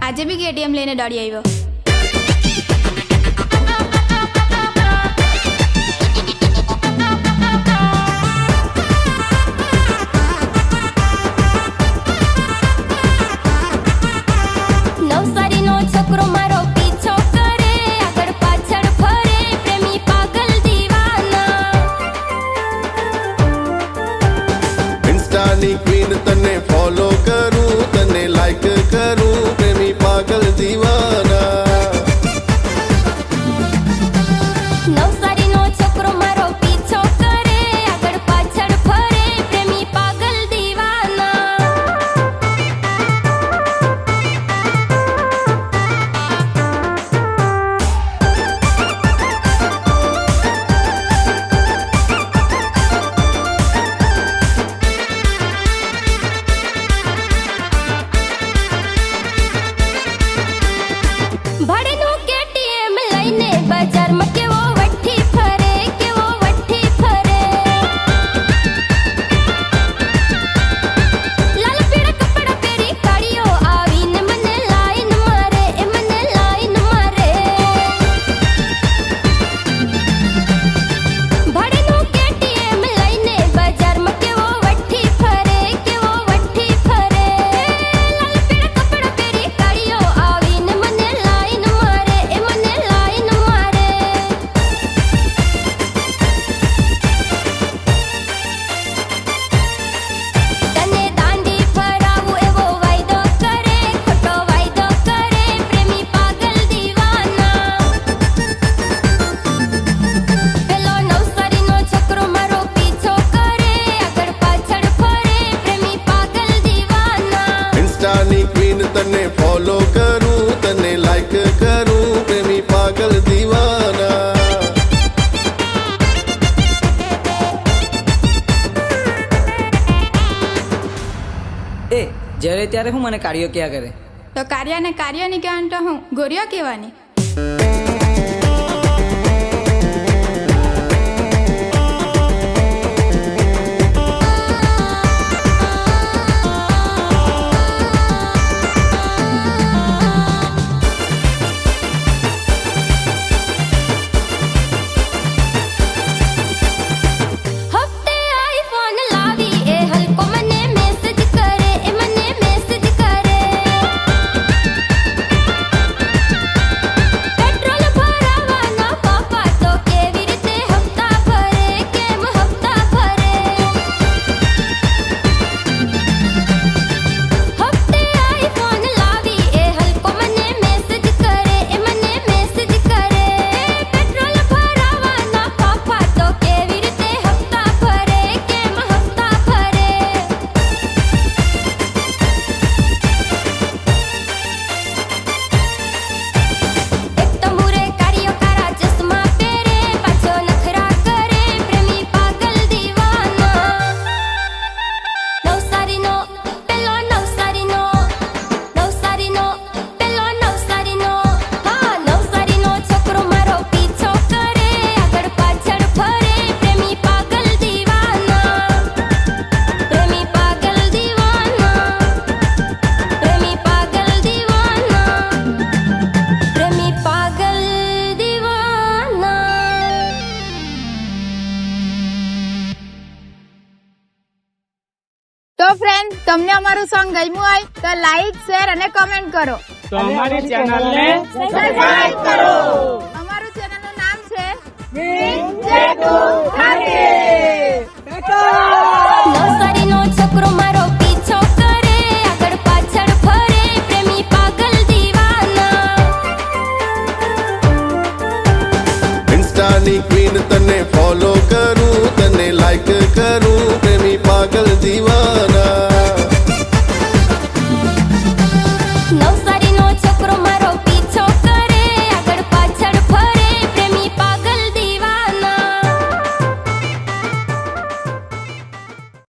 આજે બી કેટીએમ લઈને દોડી આવ્યો. નવસારીનો છોકરો મારો પીછો કરે, આગળ પાછળ ફરે, પ્રેમી પાગલ દીવાના. ઇન્સ્ટાની ક્વીન તને ફોલો કરું, તને લાઈક કરું, પ્રેમી પાગલ દીવાના. નવસારીનો છોકરો મારો પીછો કરે, આગળ પાછળ ફરે, પ્રેમી પાગલ દીવાના. ભાડેનું કેટીએમ લઈને બજારમાં કેવો વઠ્ઠી ફરે, કેવો વઠ્ઠી ફરે. લાલ પીળા કપડાં પહેરી કાળીઓ આવીને મને લાઈન મારે, એ મને લાઈન મારે. ભાડેનું કેટીએમ લઈને બજારમાં કેવો વઠ્ઠી ફરે, કેવો વઠ્ઠી ફરે. લાલ પીળા કપડાં પહેરી કાળીઓ આવીને મને લાઈન મારે, એ મને લાઈન મારે. તને દાંડી ફરાવું એવો વાયદો કરે, ખોટો વાયદો કરે, પ્રેમી પાગલ દીવાના. પેલો નવસારીનો છોકરો મારો પીછો કરે, આગળ પાછળ ફરે, પ્રેમી પાગલ દીવાના. ઇન્સ્ટાની ક્વીન તને ફોલો કરું, તને લાઈક કરું, પ્રેમી પાગલ દીવાના. એ જ્યારે ત્યારે હું મને કાર્યો ક્યાં કરે. તો કાર્યાને કાર્ય નહીં કહેવાનું તો હું ગોરીઓ કહેવાની. હપ્તે આઈફોન લાવી એ હલકો મને મેસેજ કરે, એ મને મેસેજ કરે. પેટ્રોલ ભરાવાના પાપા તો કેવી રીતે હપ્તા ભરે, કેમ હપ્તા ભરે. હપ્તે આઈફોન લાવી એ હલકો મને મેસેજ કરે, એ મને મેસેજ કરે. પેટ્રોલ ભરાવાના પાપા તો કેવી રીતે હપ્તા ભરે, કેમ હપ્તા ભરે. એક તંબુરે કાળીઓ કાળા ચશ્મા પહેરે, પાછો નખરા કરે, પ્રેમી પાગલ દીવાના. નવસારીનો પેલો નવસારીનો, નવસારીનો પેલો નવસારીનો. હા, નવસારીનો છોકરો મારો પીછો કરે, આગળ પાછળ ફરે, પ્રેમી પાગલ દીવાના. પ્રેમી પાગલ દીવાના, પ્રેમી પાગલ દીવાના, પ્રેમી પાગલ દીવાના. તો ફ્રેન્ડ, તમને અમારું સોંગ ગમ્યું હોય તો લાઈક, શેર અને કમેન્ટ કરો. તો અમારી ચેનલને સબસ્ક્રાઇબ કરો. અમારું ચેનલનું નામ છે